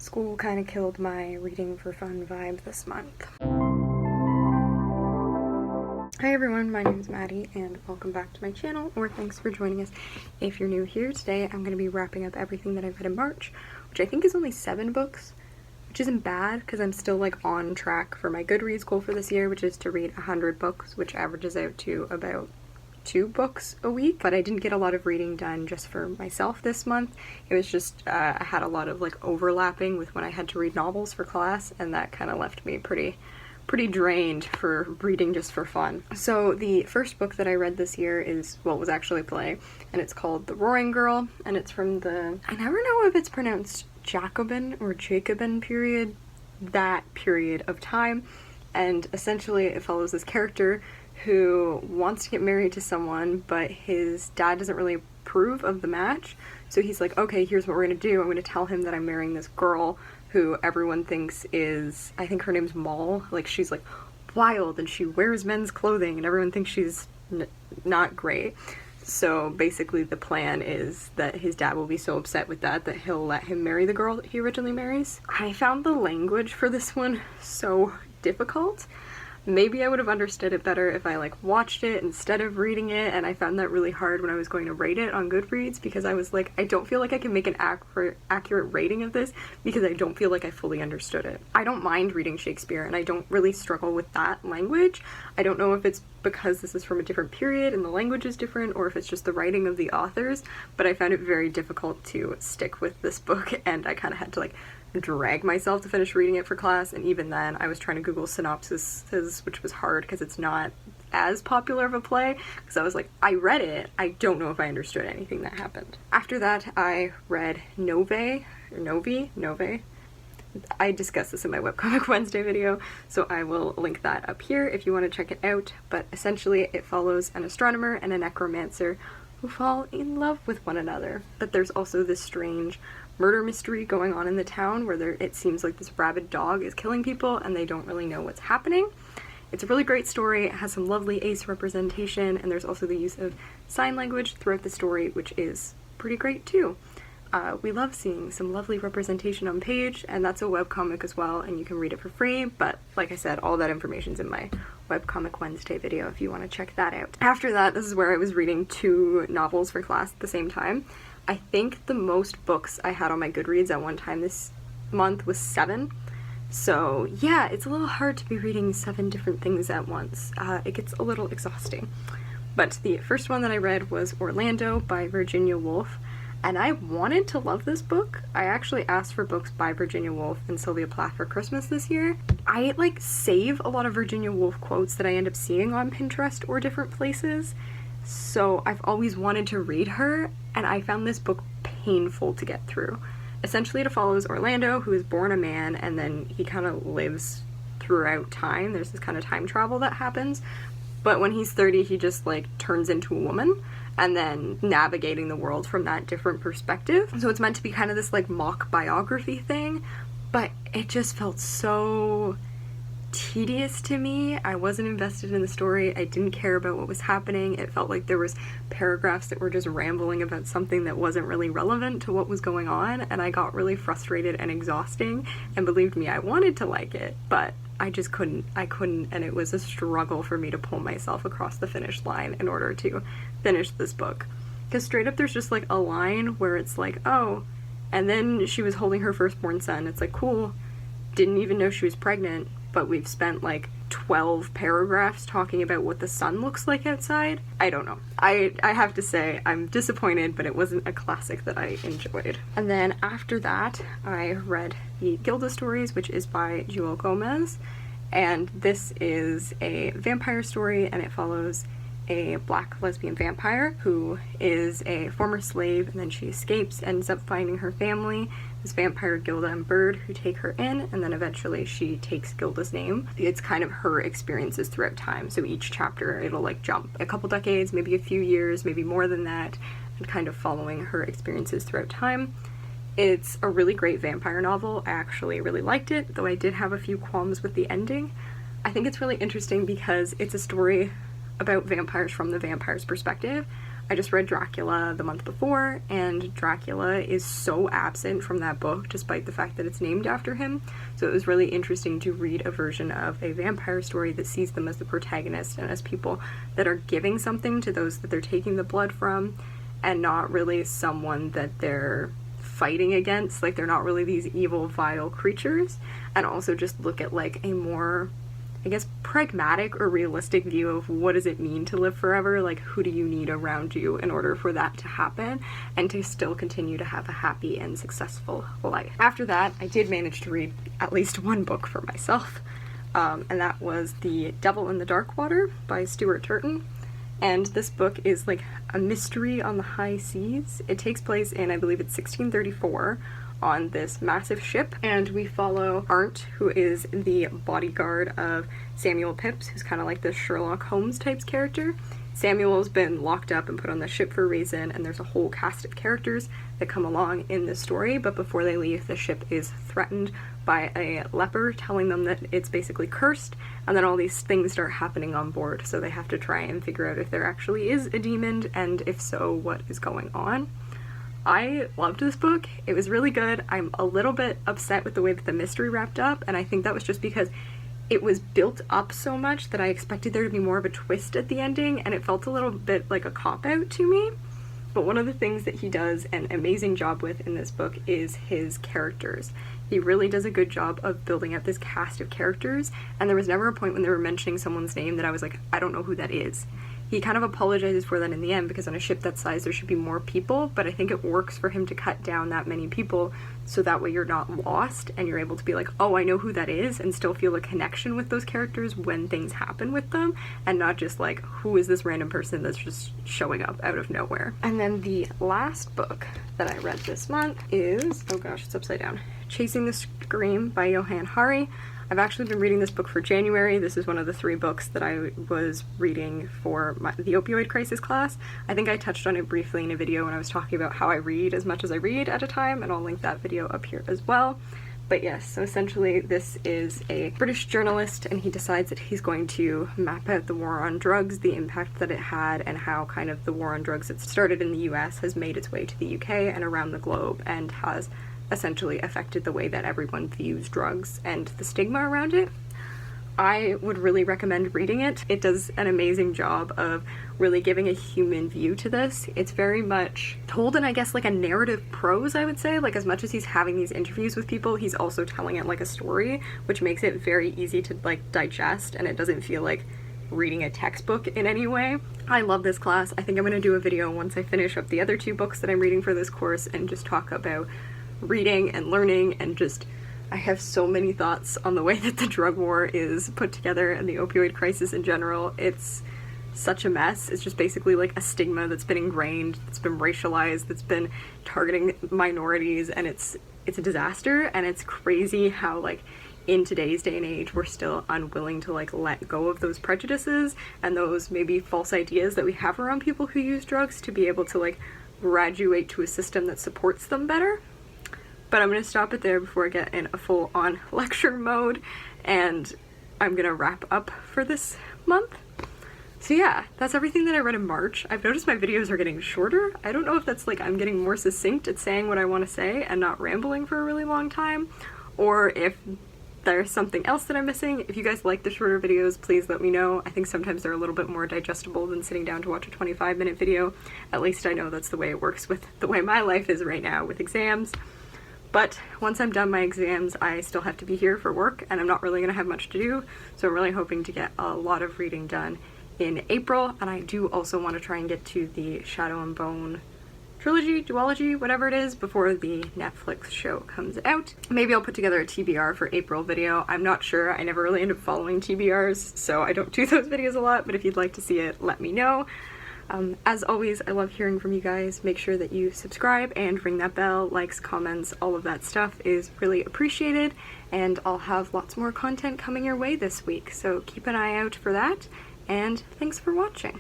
School kind of killed my reading for fun vibe this month. Hi everyone, my name is Maddie and welcome back to my channel, or thanks for joining us if you're new here. Today I'm going to be wrapping up everything that I read in March, which I think is only 7 books, which isn't bad because I'm still like on track for my Goodreads goal for this year, which is to read 100 books, which averages out to about 2 books a week. But I didn't get a lot of reading done just for myself this month. It was just I had a lot of like overlapping with when I had to read novels for class, and that kind of left me pretty drained for reading just for fun. So the first book that I read this year is, well, was actually a play, and it's called The Roaring Girl, and it's from the, I never know if it's pronounced Jacobin or Jacobin period, that period of time, and essentially it follows this character who wants to get married to someone, but his dad doesn't really approve of the match, so he's like, okay, here's what we're gonna do. I'm gonna tell him that I'm marrying this girl who everyone thinks is, I think her name's Moll, like she's like wild and she wears men's clothing and everyone thinks she's not great. So basically the plan is that his dad will be so upset with that he'll let him marry the girl that he originally marries. I found the language for this one so difficult. Maybe I would have understood it better if I like watched it instead of reading it, and I found that really hard when I was going to rate it on Goodreads because I was like, I don't feel like I can make an accurate rating of this because I don't feel like I fully understood it. I don't mind reading Shakespeare and I don't really struggle with that language. I don't know if it's because this is from a different period and the language is different, or if it's just the writing of the authors, but I found it very difficult to stick with this book, and I kind of had to like drag myself to finish reading it for class, and even then I was trying to Google synopsises, which was hard because it's not as popular of a play, because I was like, I read it, I don't know if I understood anything that happened. After that I read Novae. I discussed this in my Webcomic Wednesday video, so I will link that up here if you want to check it out, but essentially it follows an astronomer and a necromancer who fall in love with one another, but there's also this strange murder mystery going on in the town where it seems like this rabid dog is killing people and they don't really know what's happening. It's a really great story, it has some lovely ace representation, and there's also the use of sign language throughout the story, which is pretty great too. We love seeing some lovely representation on page, and that's a webcomic as well, and you can read it for free, but like I said, all that information's in my Webcomic Wednesday video if you want to check that out. After that, this is where I was reading 2 novels for class at the same time. I think the most books I had on my Goodreads at one time this month was 7. So yeah, it's a little hard to be reading 7 different things at once. It gets a little exhausting. But the first one that I read was Orlando by Virginia Woolf, and I wanted to love this book. I actually asked for books by Virginia Woolf and Sylvia Plath for Christmas this year. I like save a lot of Virginia Woolf quotes that I end up seeing on Pinterest or different places, so I've always wanted to read her, and I found this book painful to get through. Essentially it follows Orlando, who is born a man, and then he kind of lives throughout time. There's this kind of time travel that happens, but when he's 30 he just like turns into a woman, and then navigating the world from that different perspective. So it's meant to be kind of this like mock biography thing, but it just felt so tedious to me. I wasn't invested in the story. I didn't care about what was happening. It felt like there was paragraphs that were just rambling about something that wasn't really relevant to what was going on, and I got really frustrated and exhausting, and believe me, I wanted to like it, but I just couldn't, and it was a struggle for me to pull myself across the finish line in order to finish this book. Because straight up there's just like a line where it's like, oh, and then she was holding her firstborn son. It's like, cool, didn't even know she was pregnant, but we've spent like 12 paragraphs talking about what the sun looks like outside. I don't know. I have to say I'm disappointed, but it wasn't a classic that I enjoyed. And then after that I read the Gilda Stories, which is by Joel Gomez, and this is a vampire story, and it follows a black lesbian vampire who is a former slave, and then she escapes, ends up finding her family, this vampire Gilda and Bird, who take her in, and then eventually she takes Gilda's name. It's kind of her experiences throughout time, so each chapter it'll like jump a couple decades, maybe a few years, maybe more than that, and kind of following her experiences throughout time. It's a really great vampire novel. I actually really liked it, though I did have a few qualms with the ending. I think it's really interesting because it's a story about vampires from the vampire's perspective. I just read Dracula the month before, and Dracula is so absent from that book despite the fact that it's named after him. So it was really interesting to read a version of a vampire story that sees them as the protagonist and as people that are giving something to those that they're taking the blood from, and not really someone that they're fighting against. Like, they're not really these evil, vile creatures. And also just look at like a more, I guess, pragmatic or realistic view of what does it mean to live forever. Like, who do you need around you in order for that to happen and to still continue to have a happy and successful life. After that, I did manage to read at least one book for myself, and that was The Devil in the Dark Water by Stuart Turton. And this book is like a mystery on the high seas. It takes place in, I believe it's 1634, on this massive ship, and we follow Arndt, who is the bodyguard of Samuel Pepys, who's kind of like the Sherlock Holmes types character. Samuel's been locked up and put on the ship for a reason, and there's a whole cast of characters that come along in this story, but before they leave, the ship is threatened by a leper telling them that it's basically cursed, and then all these things start happening on board, so they have to try and figure out if there actually is a demon, and if so, what is going on. I loved this book. It was really good. I'm a little bit upset with the way that the mystery wrapped up, and I think that was just because it was built up so much that I expected there to be more of a twist at the ending, and it felt a little bit like a cop-out to me. But one of the things that he does an amazing job with in this book is his characters. He really does a good job of building up this cast of characters, and there was never a point when they were mentioning someone's name that I was like, I don't know who that is. He kind of apologizes for that in the end, because on a ship that size there should be more people, but I think it works for him to cut down that many people so that way you're not lost and you're able to be like, oh, I know who that is, and still feel a connection with those characters when things happen with them, and not just like, who is this random person that's just showing up out of nowhere. And then the last book that I read this month is, oh gosh, it's upside down, Chasing the Scream by Johann Hari. I've actually been reading this book for January. This is one of the 3 books that I was reading for the opioid crisis class. I think I touched on it briefly in a video when I was talking about how I read as much as I read at a time, and I'll link that video up here as well. But yes, so essentially this is a British journalist, and he decides that he's going to map out the war on drugs, the impact that it had, and how kind of the war on drugs that started in the US has made its way to the UK and around the globe, and has essentially affected the way that everyone views drugs and the stigma around it. I would really recommend reading it. It does an amazing job of really giving a human view to this. It's very much told in, I guess, like a narrative prose, I would say. Like, as much as he's having these interviews with people, he's also telling it like a story, which makes it very easy to like digest, and it doesn't feel like reading a textbook in any way. I love this class. I think I'm going to do a video once I finish up the other 2 books that I'm reading for this course and just talk about reading and learning, and just, I have so many thoughts on the way that the drug war is put together and the opioid crisis in general. It's such a mess. It's just basically like a stigma that's been ingrained, that's been racialized, that's been targeting minorities, and it's a disaster. And it's crazy how, like, in today's day and age, we're still unwilling to like let go of those prejudices and those maybe false ideas that we have around people who use drugs, to be able to like graduate to a system that supports them better. But I'm going to stop it there before I get in a full-on lecture mode, and I'm going to wrap up for this month. So yeah, that's everything that I read in March. I've noticed my videos are getting shorter. I don't know if that's like I'm getting more succinct at saying what I want to say and not rambling for a really long time, or if there's something else that I'm missing. If you guys like the shorter videos, please let me know. I think sometimes they're a little bit more digestible than sitting down to watch a 25-minute video. At least I know that's the way it works with the way my life is right now with exams. But once I'm done my exams, I still have to be here for work, and I'm not really going to have much to do, so I'm really hoping to get a lot of reading done in April. And I do also want to try and get to the Shadow and Bone trilogy, duology, whatever it is, before the Netflix show comes out. Maybe I'll put together a TBR for April video. I'm not sure. I never really end up following TBRs, so I don't do those videos a lot, but if you'd like to see it, let me know. As always, I love hearing from you guys. Make sure that you subscribe and ring that bell. Likes, comments, all of that stuff is really appreciated, and I'll have lots more content coming your way this week, so keep an eye out for that, and thanks for watching.